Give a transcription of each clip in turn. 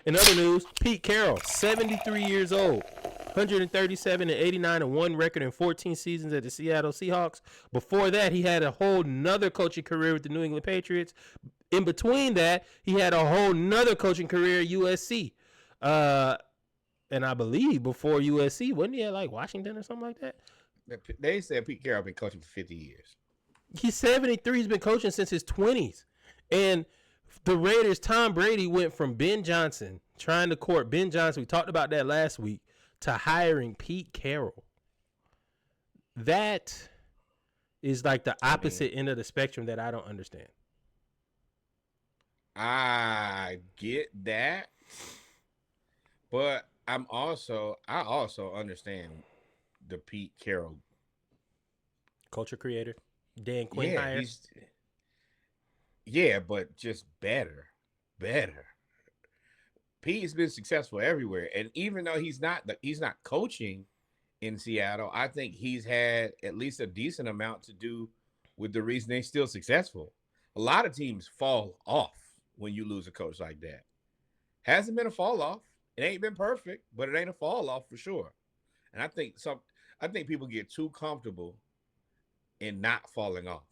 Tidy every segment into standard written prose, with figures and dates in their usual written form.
In other news, Pete Carroll, 73 years old, 137 and 89 and one record in 14 seasons at the Seattle Seahawks. Before that, he had a whole nother coaching career with the New England Patriots. In between that, he had a whole nother coaching career at USC. Uh, and I believe before USC, wasn't he at like Washington or something like that? They said Pete Carroll been coaching for 50 years. He's 73. He's been coaching since his 20s. And the Raiders, Tom Brady went from Ben Johnson, trying to court Ben Johnson, we talked about that last week, to hiring Pete Carroll. That is like the opposite end of the spectrum that I don't understand. I get that, but I also understand the Pete Carroll culture creator, Dan Quinn yeah, yeah, but just better. Pete's been successful everywhere, and even though he's not coaching in Seattle, I think he's had at least a decent amount to do with the reason they're still successful. A lot of teams fall off when you lose a coach like that. Hasn't been a fall off. It ain't been perfect, but it ain't a fall off for sure. And I think people get too comfortable in not falling off.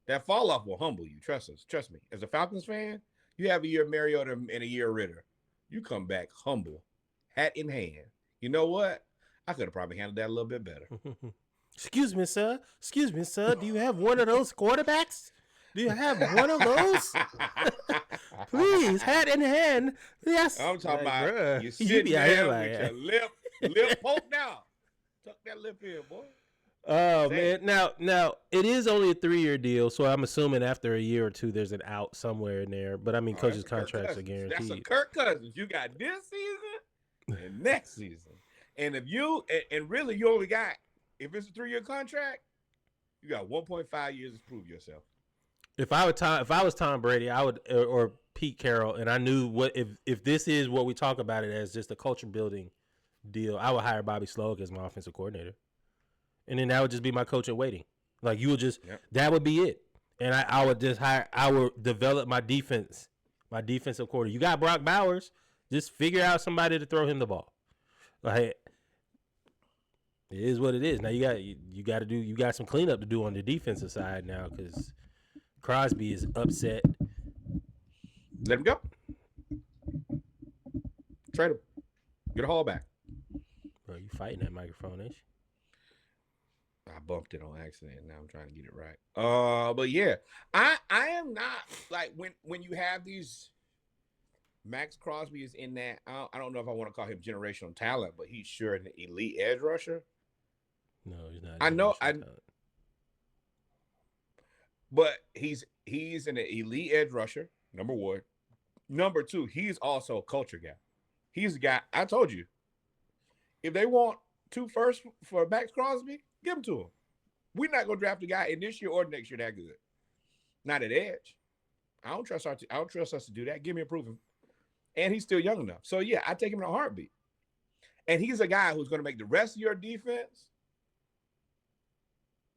That fall off will humble you. Trust us. Trust me. As a Falcons fan, you have a year of Mariota and a year of Ritter. You come back humble, hat in hand. You know what? I could have probably handled that a little bit better. Excuse me, sir. Do you have one of those quarterbacks? Do you have one of those? Please, hat in hand. Yes. I'm talking about you sitting there with your lip poked out. Tuck that lip in, boy. Oh, man. Now, it is only a 3-year deal, so I'm assuming after a year or two there's an out somewhere in there. But, I mean, coaches' contracts are guaranteed. That's a Kirk Cousins. You got this season and next season. And if you – and really you only got – if it's a 3-year contract, you got 1.5 years to prove yourself. If I was Tom Brady, I would or Pete Carroll, and I knew what if this is what we talk about it as just a culture building deal, I would hire Bobby Sloak as my offensive coordinator, and then that would just be my coach in waiting. Like you would just that would be it, and I would just hire. I would develop my defense, my defensive coordinator. You got Brock Bowers, just figure out somebody to throw him the ball. Like it is what it is. Now you got some cleanup to do on the defensive side now because Crosby is upset. Let him go. Trade him. Get a haul back. Bro, you fighting that microphone, ain't you? I bumped it on accident. Now I'm trying to get it right. But yeah, I am not like when you have these. Max Crosby is in that. I don't know if I want to call him generational talent, but he's sure an elite edge rusher. No, he's not. I know. But he's an elite edge rusher, number one. Number two, he's also a culture guy. He's a guy, I told you, if they want 2 firsts for Max Crosby, give them to him. We're not going to draft a guy in this year or next year that good. Not at edge. I don't trust us to do that. Give me a proof. And he's still young enough. So, yeah, I take him in a heartbeat. And he's a guy who's going to make the rest of your defense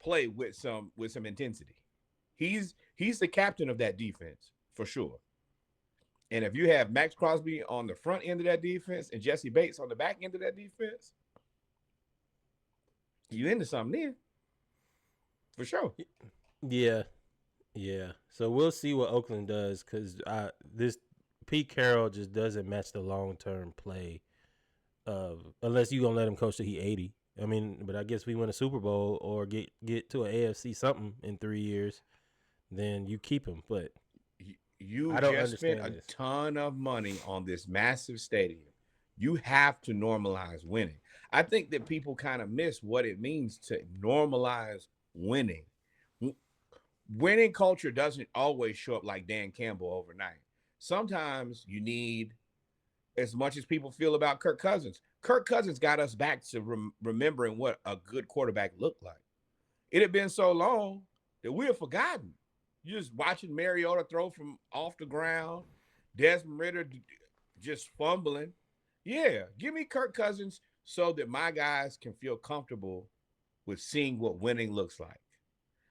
play with some intensity. He's the captain of that defense for sure. And if you have Max Crosby on the front end of that defense and Jesse Bates on the back end of that defense, you into something there. For sure. Yeah. So we'll see what Oakland does because this Pete Carroll just doesn't match the long-term play of unless you're going to let him coach till he's 80. I mean, but I guess we win a Super Bowl or get to an AFC something in 3 years, then you keep him. But you just spent a ton of money on this massive stadium. You have to normalize winning. I think that people kind of miss what it means to normalize winning. Winning culture doesn't always show up like Dan Campbell overnight. Sometimes you need, as much as people feel about Kirk Cousins, Kirk Cousins got us back to remembering what a good quarterback looked like. It had been so long that we have forgotten. You're just watching Mariota throw from off the ground, Desmond Ritter just fumbling. Yeah, give me Kirk Cousins so that my guys can feel comfortable with seeing what winning looks like.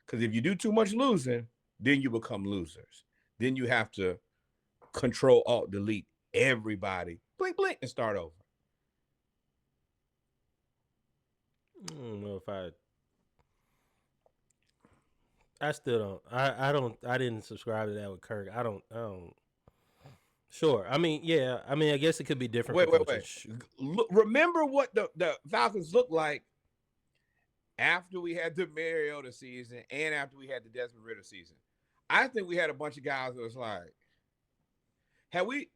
Because if you do too much losing, then you become losers. Then you have to Control Alt Delete everybody, blink blink, and start over. I don't know if I still don't. I don't. I didn't subscribe to that with Kirk. I don't. Sure. I mean, yeah. I mean, I guess it could be different. Wait. Look, remember what the Falcons looked like after we had the Mariota season and after we had the Desmond Ridder season. I think we had a bunch of guys that was like, had we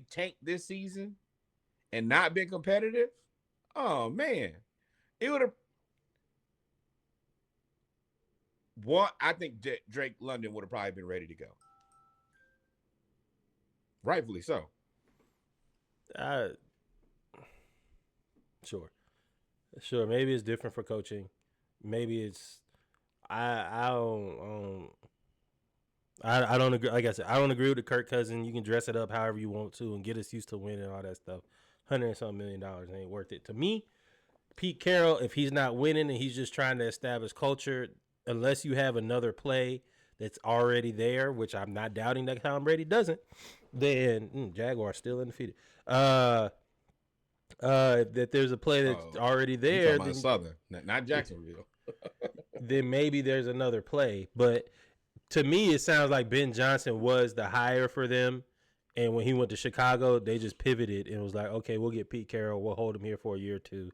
tanked this season and not been competitive? Oh man, it would have. What I think Drake London would have probably been ready to go. Rightfully so. Sure. Maybe it's different for coaching. Maybe it's I don't agree. Like I said, I don't agree with the Kirk Cousins. You can dress it up however you want to and get us used to winning and all that stuff. $100 and something million ain't worth it to me. Pete Carroll, if he's not winning and he's just trying to establish culture, unless you have another play that's already there, which I'm not doubting that Tom Brady doesn't, then Jaguars still undefeated. That there's a play that's already there. Then, Southern, not Jacksonville. Then maybe there's another play. But to me, it sounds like Ben Johnson was the hire for them. And when he went to Chicago, they just pivoted and was like, okay, we'll get Pete Carroll. We'll hold him here for a year or two.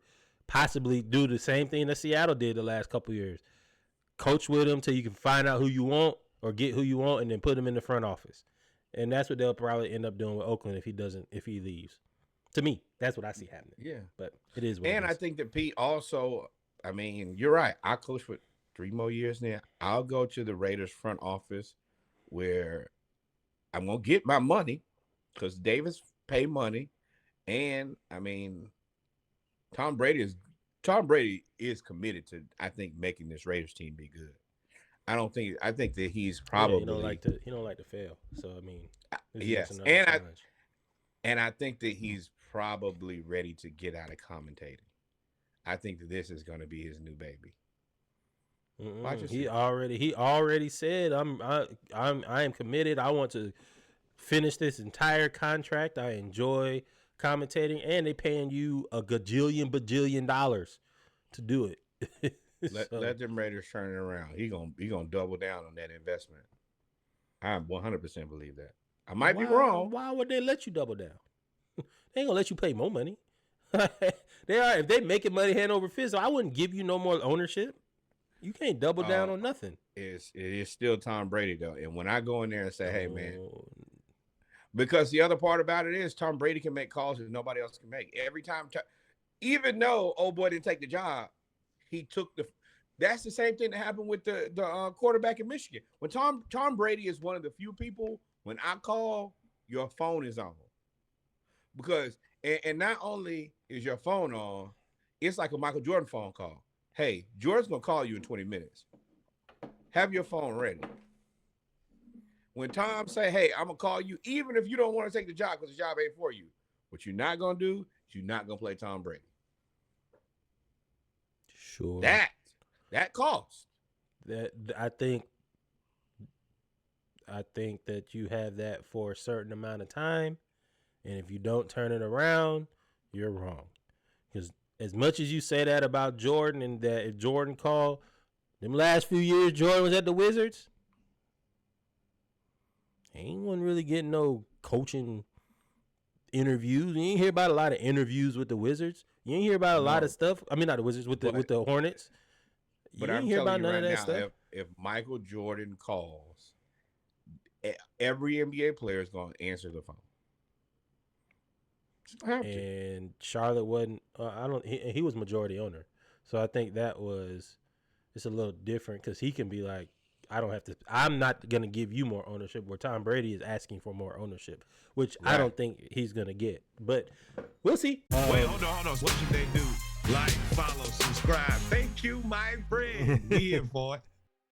Possibly do the same thing that Seattle did the last couple of years. Coach with him till you can find out who you want or get who you want and then put him in the front office. And that's what they'll probably end up doing with Oakland if he leaves. To me, that's what I see happening. Yeah. But it is what it is. I think that Pete also, I mean, you're right. I coach for 3 more years now. I'll go to the Raiders front office where I'm going to get my money because Davis pay money. And, I mean, Tom Brady is committed to, I think, making this Raiders team be good. I think that he's probably he don't like to fail. So I mean, yes, and I think that he's probably ready to get out of commentating. I think that this is going to be his new baby. He already said I am committed. I want to finish this entire contract. I enjoy commentating, and they paying you a bajillion dollars to do it. Let them Raiders turn it around. He gonna double down on that investment. I 100% believe that. I might be wrong. Why would they let you double down? They ain't gonna let you pay more money. They are. If they making money hand over fist, I wouldn't give you no more ownership. You can't double down on nothing. It is still Tom Brady though, and when I go in there and say, "Hey man," because the other part about it is Tom Brady can make calls that nobody else can make. Every time, even though old boy didn't take the job, he took the. That's the same thing that happened with the quarterback in Michigan. When Tom Brady is one of the few people, when I call, your phone is on. Because, and not only is your phone on, it's like a Michael Jordan phone call. Hey, Jordan's going to call you in 20 minutes. Have your phone ready. When Tom say, hey, I'm going to call you, even if you don't want to take the job because the job ain't for you, what you're not going to do is you're not going to play Tom Brady. Sure. That costs. That I think that you have that for a certain amount of time, and if you don't turn it around, you're wrong. Because as much as you say that about Jordan, and that if Jordan called them last few years, Jordan was at the Wizards, ain't one really getting no coaching interviews. You ain't hear about a lot of interviews with the Wizards. You ain't hear about a lot of stuff. I mean, not the Wizards, with the Hornets. But I'm hear about none of that now, stuff. If Michael Jordan calls, every NBA player is going to answer the phone. And Charlotte wasn't. He was majority owner, so I think it's a little different because he can be like, I don't have to. I'm not going to give you more ownership. Where Tom Brady is asking for more ownership, which right. I don't think he's going to get. But we'll see. Wait, hold on. What should they do? Like, follow, subscribe. Thank you, my friend. We in for it.